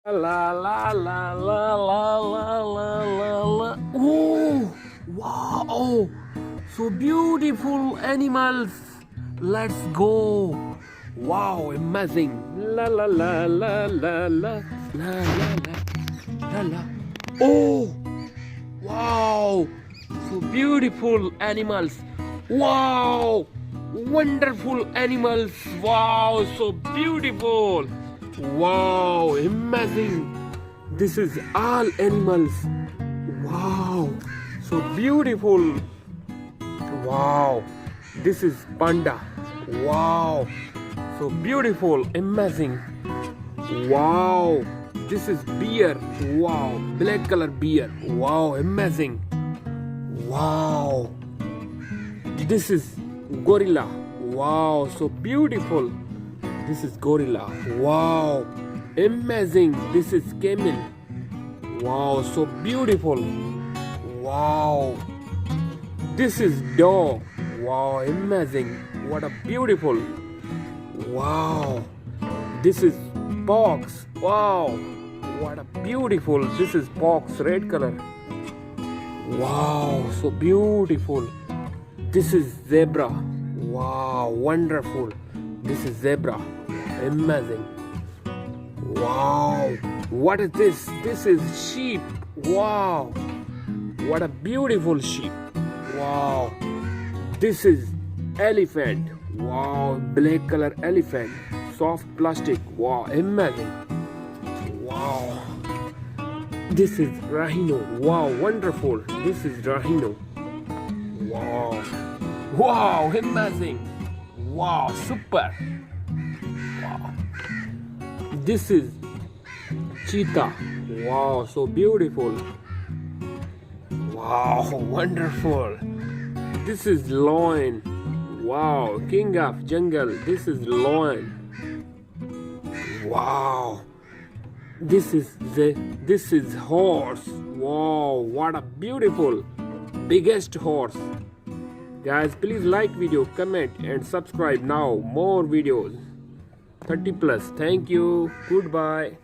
La la la la la la la la la. Oh, wow! Oh, so beautiful animals. Let's go. Wow, amazing. La la la la la la la la la la. Oh, wow! So beautiful animals. Wow! Wonderful animals. Wow, so beautiful. Wow, amazing. This is all animals. Wow, so beautiful. Wow, this is panda. Wow, so beautiful, amazing. Wow, this is bear. Wow, black color bear. Wow, amazing. Wow, this is gorilla. Wow, so beautiful. This is gorilla. Wow, amazing. This is camel. Wow, so beautiful. Wow, this is dog. Wow, amazing. What a beautiful. Wow, this is fox. Wow, what a beautiful. This is fox, red color. Wow, so beautiful. This is zebra. Wow, wonderful. This is zebra. Amazing. Wow. What is this? This is sheep. Wow. What a beautiful sheep. Wow. This is elephant. Wow. Black color elephant. Soft plastic. Wow. Amazing. Wow. This is rhino. Wow. Wonderful. This is rhino. Wow. Wow. Amazing. Wow, super. Wow. This is cheetah. Wow, so beautiful. Wow, wonderful. This is lion. Wow, king of jungle. This is lion. Wow. This is horse. Wow, what a beautiful biggest horse. Guys, please like video, comment and subscribe now. More videos. 30+. Thank you. Goodbye.